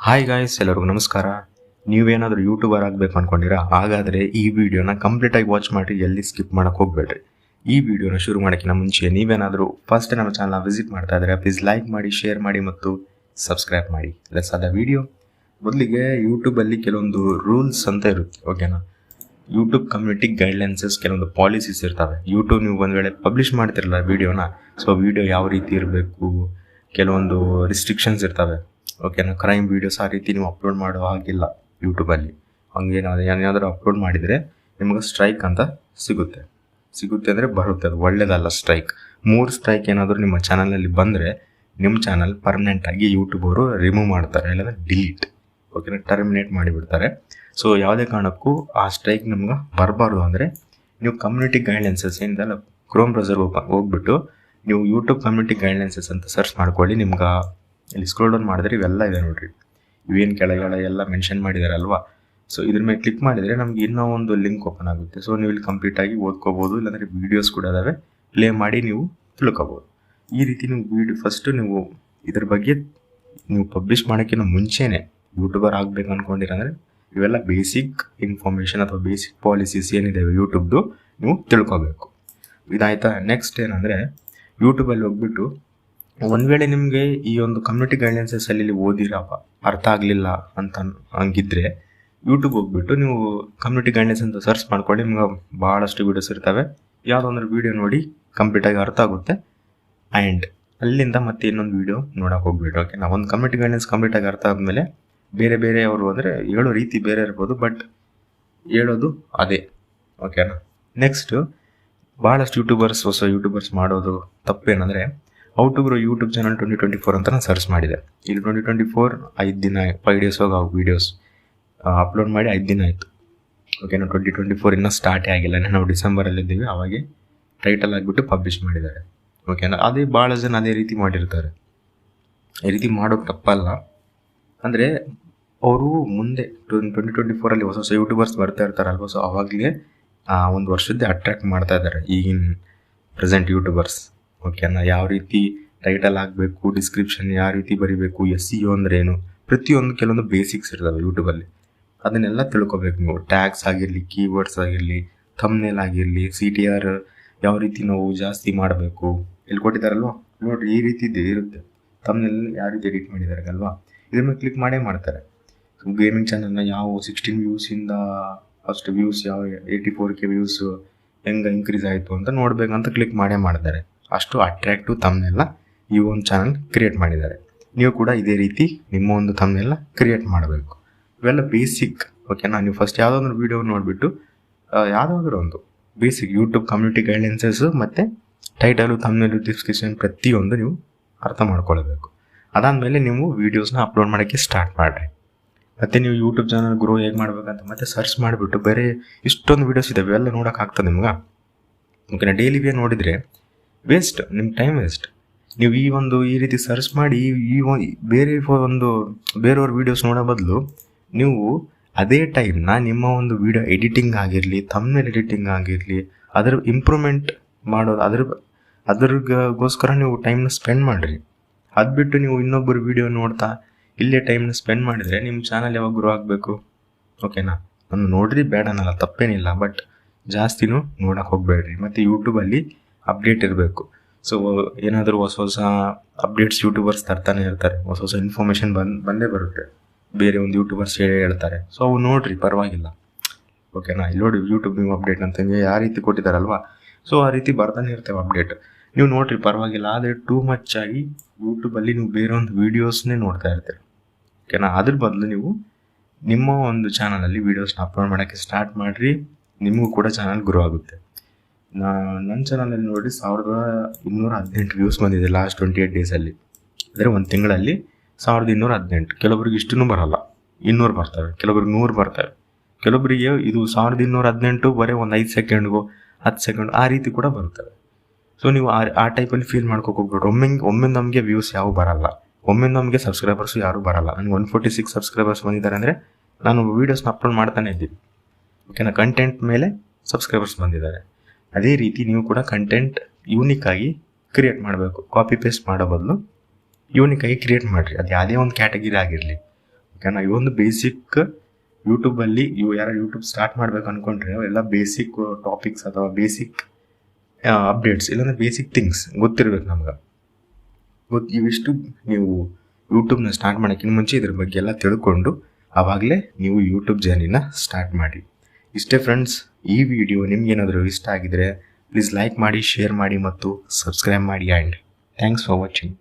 Hi guys, ಎಲ್ಲರಿಗೂ ನಮಸ್ಕಾರ. ನೀವೇನಾದರೂ ಯೂಟ್ಯೂಬರ್ ಆಗಬೇಕು ಅಂದ್ಕೊಂಡಿರಾ? ಹಾಗಾದರೆ ಈ ವಿಡಿಯೋನ ಕಂಪ್ಲೀಟಾಗಿ ವಾಚ್ ಮಾಡಿ, ಎಲ್ಲಿ ಸ್ಕಿಪ್ ಮಾಡೋಕ್ಕೆ ಹೋಗಬೇಡ್ರಿ. ಈ ವಿಡಿಯೋನ ಶುರು ಮಾಡೋಕ್ಕಿಂತ ಮುಂಚೆ ನೀವೇನಾದರೂ ಫಸ್ಟ್ ನಮ್ಮ ಚಾನಲ್ನ ವಿಸಿಟ್ ಮಾಡ್ತಾ ಇದ್ದರೆ ಪ್ಲೀಸ್ ಲೈಕ್ ಮಾಡಿ, ಶೇರ್ ಮಾಡಿ ಮತ್ತು ಸಬ್ಸ್ಕ್ರೈಬ್ ಮಾಡಿ. ಲೆಟ್ಸ್ ಆದ ವಿಡಿಯೋ. ಮೊದಲಿಗೆ ಯೂಟ್ಯೂಬಲ್ಲಿ ಕೆಲವೊಂದು ರೂಲ್ಸ್ ಅಂತ ಇರುತ್ತೆ, ಓಕೆನಾ? ಯೂಟ್ಯೂಬ್ ಕಮ್ಯುನಿಟಿ ಗೈಡ್ಲೈನ್ಸಸ್, ಕೆಲವೊಂದು ಪಾಲಿಸೀಸ್ ಇರ್ತವೆ. ಯೂಟ್ಯೂಬ್ ನೀವು ಒಂದು ವೇಳೆ ಪಬ್ಲಿಷ್ ಮಾಡ್ತಿರಲ್ಲ ವಿಡಿಯೋನ, ಸೊ ವಿಡಿಯೋ ಯಾವ ರೀತಿ ಇರಬೇಕು, ಕೆಲವೊಂದು ರಿಸ್ಟ್ರಿಕ್ಷನ್ಸ್ ಇರ್ತವೆ, ಓಕೆನಾ? ಕ್ರೈಮ್ ವೀಡಿಯೋಸ್ ಆ ರೀತಿ ನೀವು ಅಪ್ಲೋಡ್ ಮಾಡೋ ಹಾಗಿಲ್ಲ ಯೂಟ್ಯೂಬಲ್ಲಿ. ಹಂಗೇನಾದ್ರು ಏನಾದರೂ ಅಪ್ಲೋಡ್ ಮಾಡಿದರೆ ನಿಮಗೆ ಸ್ಟ್ರೈಕ್ ಅಂತ ಸಿಗುತ್ತೆ ಅಂದರೆ ಬರುತ್ತೆ, ಅದು ಒಳ್ಳೇದಲ್ಲ ಸ್ಟ್ರೈಕ್. 3 ಸ್ಟ್ರೈಕ್ ಏನಾದರೂ ನಿಮ್ಮ ಚಾನಲಲ್ಲಿ ಬಂದರೆ ನಿಮ್ಮ ಚಾನಲ್ ಪರ್ಮನೆಂಟಾಗಿ ಯೂಟ್ಯೂಬ್ ಅವರು ರಿಮೂವ್ ಮಾಡ್ತಾರೆ, ಇಲ್ಲಾಂದರೆ ಡಿಲೀಟ್, ಓಕೆನಾ, ಟರ್ಮಿನೇಟ್ ಮಾಡಿಬಿಡ್ತಾರೆ. ಸೊ ಯಾವುದೇ ಕಾರಣಕ್ಕೂ ಆ ಸ್ಟ್ರೈಕ್ ನಮ್ಗೆ ಬರಬಾರ್ದು ಅಂದರೆ ನೀವು ಕಮ್ಯುನಿಟಿ ಗೈಡ್ಲೈನ್ಸಸ್ ಏನಿದೆಲ್ಲ ಕ್ರೋಮ್ ಬ್ರೌಸರ್ ಹೋಗ್ಬಿಟ್ಟು ನೀವು ಯೂಟ್ಯೂಬ್ ಕಮ್ಯುನಿಟಿ ಗೈಡ್ಲೈನ್ಸಸ್ ಅಂತ ಸರ್ಚ್ ಮಾಡ್ಕೊಳ್ಳಿ. ನಿಮ್ಗೆ ಇಲ್ಲಿ ಸ್ಕ್ರೋಲ್ ಡೌನ್ ಮಾಡಿದ್ರೆ ಇವೆಲ್ಲ ಇದೆ ನೋಡಿರಿ, ಇವೇನು ಕೆಳಗಡೆ ಎಲ್ಲ ಮೆನ್ಷನ್ ಮಾಡಿದ್ದಾರೆ ಅಲ್ವಾ. ಸೊ ಇದ್ರ ಮೇಲೆ ಕ್ಲಿಕ್ ಮಾಡಿದರೆ ನಮ್ಗೆ ಇನ್ನೂ ಒಂದು ಲಿಂಕ್ ಓಪನ್ ಆಗುತ್ತೆ. ಸೊ ನೀವು ಇಲ್ಲಿ ಕಂಪ್ಲೀಟಾಗಿ ಓದ್ಕೋಬೋದು, ಇಲ್ಲಾಂದರೆ ವೀಡಿಯೋಸ್ ಕೂಡ ಇದಾವೆ, ಪ್ಲೇ ಮಾಡಿ ನೀವು ತಿಳ್ಕೊಬೋದು. ಈ ರೀತಿ ನೀವು ಫಸ್ಟು ನೀವು ಇದ್ರ ಬಗ್ಗೆ ನೀವು ಪಬ್ಲಿಷ್ ಮಾಡೋಕ್ಕಿಂತ ಮುಂಚೆನೇ ಯೂಟ್ಯೂಬರ್ ಆಗಬೇಕು ಅಂದ್ಕೊಂಡಿರಂದರೆ ಇವೆಲ್ಲ ಬೇಸಿಕ್ ಇನ್ಫಾರ್ಮೇಷನ್ ಅಥವಾ ಬೇಸಿಕ್ ಪಾಲಿಸೀಸ್ ಏನಿದೆ ಯೂಟ್ಯೂಬ್ದು ನೀವು ತಿಳ್ಕೊಬೇಕು. ಇದಾಯ್ತಾ? ನೆಕ್ಸ್ಟ್ ಏನಂದರೆ ಯೂಟ್ಯೂಬಲ್ಲಿ ಹೋಗ್ಬಿಟ್ಟು ಒಂದು ವೇಳೆ ನಿಮಗೆ ಈ ಒಂದು ಕಮ್ಯುನಿಟಿ ಗೈಡ್ಲೈನ್ಸಲ್ಲಿ ಓದಿರಪ್ಪ ಅರ್ಥ ಆಗಲಿಲ್ಲ ಅಂತ ಹಂಗಿದ್ರೆ ಯೂಟ್ಯೂಬ್ ಹೋಗ್ಬಿಟ್ಟು ನೀವು ಕಮ್ಯುನಿಟಿ ಗೈಡ್ಲೈನ್ಸ್ ಅಂತ ಸರ್ಚ್ ಮಾಡ್ಕೊಳ್ಳಿ. ನಿಮ್ಗೆ ಭಾಳಷ್ಟು ವೀಡಿಯೋಸ್ ಇರ್ತವೆ, ಯಾವುದೊಂದು ವೀಡಿಯೋ ನೋಡಿ ಕಂಪ್ಲೀಟಾಗಿ ಅರ್ಥ ಆಗುತ್ತೆ. ಆ್ಯಂಡ್ ಅಲ್ಲಿಂದ ಮತ್ತೆ ಇನ್ನೊಂದು ವೀಡಿಯೋ ನೋಡೋಕೆ ಹೋಗ್ಬಿಟ್ಟು, ಓಕೆ. ನಾವು ಒಂದು ಕಮ್ಯುನಿಟಿ ಗೈಡ್ಲೈನ್ಸ್ ಕಂಪ್ಲೀಟಾಗಿ ಅರ್ಥ ಆದಮೇಲೆ ಬೇರೆ ಅವರು ಅಂದರೆ ಹೇಳೋ ರೀತಿ ಬೇರೆ ಇರ್ಬೋದು, ಬಟ್ ಹೇಳೋದು ಅದೇ, ಓಕೆನಾ? ನೆಕ್ಸ್ಟು ಭಾಳಷ್ಟು ಹೊಸ ಯೂಟ್ಯೂಬರ್ಸ್ ಮಾಡೋದು ತಪ್ಪೇನೆಂದರೆ how to grow YouTube channel 2024 ಅಂತ ನಾನು ಸರ್ಚ್ ಮಾಡಿದೆ. ಇಲ್ಲಿ 2024 5 ದಿನ 5 ಡೇಸ್ ಹೋಗಿ ವೀಡಿಯೋಸ್ ಅಪ್ಲೋಡ್ ಮಾಡಿ 5 ದಿನ ಆಯಿತು, ಓಕೆನಾ? 2024 ಇನ್ನೂ ಸ್ಟಾರ್ಟೇ ಆಗಿಲ್ಲ, ನಾವು ಡಿಸೆಂಬರಲ್ಲಿದ್ದೀವಿ, ಅವಾಗೆ ಟೈಟಲ್ ಆಗಿಬಿಟ್ಟು ಪಬ್ಲಿಷ್ ಮಾಡಿದ್ದಾರೆ, ಓಕೆನಾ? ಅದೇ ಭಾಳ ಜನ ಅದೇ ರೀತಿ ಮಾಡಿರ್ತಾರೆ. ಈ ರೀತಿ ಮಾಡೋಕ್ಕೆ ತಪ್ಪಲ್ಲ. ಅಂದರೆ ಅವರು ಮುಂದೆ 2024 ಹೊಸ ಯೂಟ್ಯೂಬರ್ಸ್ ಬರ್ತಾ ಇರ್ತಾರಲ್ವ, ಸೊ ಅವಾಗಲೇ ಒಂದು ವರ್ಷದ್ದೇ ಅಟ್ರ್ಯಾಕ್ಟ್ ಮಾಡ್ತಾ ಇದ್ದಾರೆ ಈಗಿನ ಪ್ರೆಸೆಂಟ್ ಯೂಟ್ಯೂಬರ್ಸ್, ಓಕೆನಾ? ಯಾವ ರೀತಿ ಟೈಟಲ್ ಆಗಬೇಕು, ಡಿಸ್ಕ್ರಿಪ್ಷನ್ ಯಾವ ರೀತಿ ಬರೀಬೇಕು, SEO ಅಂದ್ರೇನು, ಪ್ರತಿಯೊಂದು ಕೆಲವೊಂದು ಬೇಸಿಕ್ಸ್ ಇರ್ತವೆ ಯೂಟ್ಯೂಬಲ್ಲಿ, ಅದನ್ನೆಲ್ಲ ತಿಳ್ಕೊಬೇಕು ನೀವು. ಟ್ಯಾಗ್ಸ್ ಆಗಿರಲಿ, ಕೀವರ್ಡ್ಸ್ ಆಗಿರಲಿ, ಥಂಬ್ನೇಲ್ ಆಗಿರಲಿ, CTR ಯಾವ ರೀತಿ ನಾವು ಜಾಸ್ತಿ ಮಾಡಬೇಕು, ಇಲ್ಲಿ ಕೊಟ್ಟಿದ್ದಾರಲ್ವ ನೋಡಿರಿ, ಈ ರೀತಿ ಇರುತ್ತೆ. ಥಂಬ್ನೇಲ್ ಯಾವ ರೀತಿ ಎಡಿಟ್ ಮಾಡಿದ್ದಾರೆ ಅಲ್ವಾ, ಇದ್ರ ಮೇಲೆ ಕ್ಲಿಕ್ ಮಾಡೇ ಮಾಡ್ತಾರೆ. ಗೇಮಿಂಗ್ ಚಾನಲ್ನ ಯಾವ 16 ವ್ಯೂಸಿಂದ ಅಷ್ಟು ವ್ಯೂಸ್, ಯಾವ 84K ವ್ಯೂಸ್ ಹೆಂಗೆ ಇನ್ಕ್ರೀಸ್ ಆಯಿತು ಅಂತ ನೋಡಬೇಕಂತ ಕ್ಲಿಕ್ ಮಾಡೇ ಮಾಡ್ತಾರೆ. ಅಷ್ಟು ಅಟ್ರ್ಯಾಕ್ಟಿವ್ ಥಂಬ್ನೇಲ್ನ ಈ ಒಂದು ಚಾನಲ್ ಕ್ರಿಯೇಟ್ ಮಾಡಿದ್ದಾರೆ. ನೀವು ಕೂಡ ಇದೇ ರೀತಿ ನಿಮ್ಮ ಒಂದು ಥಂಬ್ನೇಲ್ನ ಕ್ರಿಯೇಟ್ ಮಾಡಬೇಕು. ಇವೆಲ್ಲ ಬೇಸಿಕ್, ಓಕೆನಾ? ನೀವು ಫಸ್ಟ್ ಯಾವುದಾದ್ರು ವೀಡಿಯೋ ನೋಡಿಬಿಟ್ಟು ಯಾವುದಾದ್ರೂ ಒಂದು ಬೇಸಿಕ್ ಯೂಟ್ಯೂಬ್ ಕಮ್ಯುನಿಟಿ ಗೈಡ್ಲೈನ್ಸಸ್ ಮತ್ತು ಟೈಟಲು, ಥಂಬ್ನೇಲು, ಡಿಸ್ಕ್ರಿಪ್ಷನ್ ಪ್ರತಿಯೊಂದು ನೀವು ಅರ್ಥ ಮಾಡ್ಕೊಳ್ಬೇಕು. ಅದಾದಮೇಲೆ ನೀವು ವೀಡಿಯೋಸ್ನ ಅಪ್ಲೋಡ್ ಮಾಡೋಕ್ಕೆ ಸ್ಟಾರ್ಟ್ ಮಾಡಿರಿ. ಮತ್ತು ನೀವು ಯೂಟ್ಯೂಬ್ ಚಾನಲ್ ಗ್ರೋ ಹೇಗೆ ಮಾಡ್ಬೇಕಂತ ಮತ್ತೆ ಸರ್ಚ್ ಮಾಡಿಬಿಟ್ಟು ಬೇರೆ ಇಷ್ಟೊಂದು ವೀಡಿಯೋಸ್ ಇದ್ದಾವೆ, ಇವೆಲ್ಲ ನೋಡೋಕ್ಕಾಗ್ತದೆ ನಿಮ್ಗೆ, ಓಕೆನಾ? ಡೈಲಿ ನೋಡಿದರೆ ವೇಸ್ಟ್, ನಿಮ್ಮ ಟೈಮ್ ವೇಸ್ಟ್. ನೀವು ಈ ರೀತಿ ಸರ್ಚ್ ಮಾಡಿ ಬೇರೆಯವ್ರ ವೀಡಿಯೋಸ್ ನೋಡೋ ಬದಲು ನೀವು ಅದೇ ಟೈಮ್ನ ನಿಮ್ಮ ಒಂದು ವೀಡಿಯೋ ಎಡಿಟಿಂಗ್ ಆಗಿರಲಿ, ಥಂಬ್ನೇಲ್ ಎಡಿಟಿಂಗ್ ಆಗಿರಲಿ, ಅದರ ಇಂಪ್ರೂವ್ಮೆಂಟ್ ಮಾಡೋದು, ಅದ್ರಗೋಸ್ಕರ ನೀವು ಟೈಮ್ನ ಸ್ಪೆಂಡ್ ಮಾಡಿರಿ. ಅದು ಬಿಟ್ಟು ನೀವು ಇನ್ನೊಬ್ಬರು ವೀಡಿಯೋ ನೋಡ್ತಾ ಇಲ್ಲೇ ಟೈಮ್ನ ಸ್ಪೆಂಡ್ ಮಾಡಿದರೆ ನಿಮ್ಮ ಚಾನಲ್ ಯಾವಾಗ ಗ್ರೋ ಆಗಬೇಕು, ಓಕೆನಾ? ನಾನು ನೋಡ್ರಿ ಬೇಡ ಅನ್ನಲ್ಲ, ತಪ್ಪೇನಿಲ್ಲ, ಬಟ್ ಜಾಸ್ತಿನೂ ನೋಡೋಕೆ ಹೋಗಬೇಡ್ರಿ. ಮತ್ತು ಯೂಟ್ಯೂಬಲ್ಲಿ ಅಪ್ಡೇಟ್ ಇರಬೇಕು. ಸೊ ಏನಾದರೂ ಹೊಸ ಅಪ್ಡೇಟ್ಸ್ ಯೂಟ್ಯೂಬರ್ಸ್ ತರ್ತಾನೆ ಇರ್ತಾರೆ, ಹೊಸ ಇನ್ಫಾರ್ಮೇಷನ್ ಬಂದೇ ಬರುತ್ತೆ, ಬೇರೆ ಒಂದು ಯೂಟ್ಯೂಬರ್ಸ್ ಹೇಳ್ತಾರೆ. ಸೊ ಅವು ನೋಡಿರಿ, ಪರವಾಗಿಲ್ಲ, ಓಕೆನಾ? ಇಲ್ಲಿ ನೋಡಿ ಯೂಟ್ಯೂಬ್ ನೀವು ಅಪ್ಡೇಟ್ ಅಂತಂಗೆ ಯಾವ ರೀತಿ ಕೊಟ್ಟಿದ್ದಾರಲ್ವ, ಸೊ ಆ ರೀತಿ ಬರ್ತಾನೆ ಇರ್ತೇವೆ ಅಪ್ಡೇಟ್, ನೀವು ನೋಡಿರಿ, ಪರವಾಗಿಲ್ಲ. ಆದರೆ ಟೂ ಮಚ್ ಆಗಿ ಯೂಟ್ಯೂಬಲ್ಲಿ ನೀವು ಬೇರೆ ಒಂದು ವೀಡಿಯೋಸ್ನೇ ನೋಡ್ತಾ ಇರ್ತೀರಿ, ಓಕೆನಾ? ಅದ್ರ ಬದಲು ನೀವು ನಿಮ್ಮ ಒಂದು ಚಾನಲಲ್ಲಿ ವೀಡಿಯೋಸ್ನ ಅಪ್ಲೋಡ್ ಮಾಡೋಕ್ಕೆ ಸ್ಟಾರ್ಟ್ ಮಾಡಿರಿ, ನಿಮಗೂ ಕೂಡ ಚಾನಲ್ ಗ್ರೋ ಆಗುತ್ತೆ. ನನ್ನ ಚಾನಲಲ್ಲಿ ನೋಡಿ 1218 ವ್ಯೂಸ್ ಬಂದಿದೆ ಲಾಸ್ಟ್ 28 ಡೇಸಲ್ಲಿ, ಅಂದರೆ ಒಂದು ತಿಂಗಳಲ್ಲಿ 1218. ಕೆಲವೊಬ್ರಿಗೆ ಇಷ್ಟೂ ಬರಲ್ಲ, 200 ಬರ್ತವೆ, ಕೆಲವೊಬ್ರಿಗೆ 100 ಬರ್ತವೆ, ಕೆಲವೊಬ್ಬರಿಗೆ ಇದು 1218 ಬರೀ ಒಂದು 5 ಸೆಕೆಂಡ್ಗೋ 10 ಸೆಕೆಂಡ್ ಆ ರೀತಿ ಕೂಡ ಬರ್ತವೆ. ಸೊ ನೀವು ಆ ಟೈಪಲ್ಲಿ ಫೀಲ್ ಮಾಡ್ಕೋಕೆ ಹೋಗ್ಬಿಟ್ಟು ಒಮ್ಮೆ ನಮಗೆ ವ್ಯೂಸ್ ಯಾವ ಬರಲ್ಲ, ಒಮ್ಮೆ ನಮಗೆ ಸಬ್ಸ್ಕ್ರೈಬರ್ಸು ಯಾರೂ ಬರಲ್ಲ. ನನಗೆ 146 ಸಬ್ಸ್ಕ್ರೈಬರ್ಸ್ ಬಂದಿದ್ದಾರೆ ಅಂದರೆ ನಾನು ವೀಡಿಯೋಸ್ನ ಅಪ್ಲೋಡ್ ಮಾಡ್ತಾನೆ ಇದ್ದೀನಿ, ಓಕೆನಾ? ಕಂಟೆಂಟ್ ಮೇಲೆ ಸಬ್ಸ್ಕ್ರೈಬರ್ಸ್ ಬಂದಿದ್ದಾರೆ. ಅದೇ ರೀತಿ ನೀವು ಕೂಡ ಕಂಟೆಂಟ್ ಯೂನಿಕ್ಕಾಗಿ ಕ್ರಿಯೇಟ್ ಮಾಡಬೇಕು. ಕಾಪಿ ಪೇಸ್ಟ್ ಮಾಡೋ ಬದಲು ಯೂನಿಕ್ಕಾಗಿ ಕ್ರಿಯೇಟ್ ಮಾಡಿರಿ. ಅದು ಯಾವುದೇ ಒಂದು ಕ್ಯಾಟಗಿರಿ ಆಗಿರಲಿ, ಓಕೆನಾ. ಇವೊಂದು ಬೇಸಿಕ್ ಯೂಟ್ಯೂಬಲ್ಲಿ ಯಾರು ಯೂಟ್ಯೂಬ್ ಸ್ಟಾರ್ಟ್ ಮಾಡ್ಬೇಕು ಅಂದ್ಕೊಂಡ್ರೆ ಅವೆಲ್ಲ ಬೇಸಿಕ್ ಟಾಪಿಕ್ಸ್ ಅಥವಾ ಬೇಸಿಕ್ ಅಪ್ಡೇಟ್ಸ್ ಇಲ್ಲಾಂದ್ರೆ ಬೇಸಿಕ್ ಥಿಂಗ್ಸ್ ಗೊತ್ತಿರ್ಬೇಕು ನಮ್ಗೆ. ಇವಿಷ್ಟು ನೀವು ಯೂಟ್ಯೂಬ್ನ ಸ್ಟಾರ್ಟ್ ಮಾಡೋಕ್ಕಿಂತ ಮುಂಚೆ ಇದ್ರ ಬಗ್ಗೆ ಎಲ್ಲ ತಿಳ್ಕೊಂಡು ಆವಾಗಲೇ ನೀವು ಯೂಟ್ಯೂಬ್ ಜರ್ನಿನ ಸ್ಟಾರ್ಟ್ ಮಾಡಿ. ಇಷ್ಟೇ ಫ್ರೆಂಡ್ಸ್, ಈ ವಿಡಿಯೋ ನಿಮ್ಗೇನಾದರೂ ಇಷ್ಟ ಆಗಿದರೆ ಪ್ಲೀಸ್ ಲೈಕ್ ಮಾಡಿ, ಶೇರ್ ಮಾಡಿ ಮತ್ತು ಸಬ್ಸ್ಕ್ರೈಬ್ ಮಾಡಿ. And thanks for watching.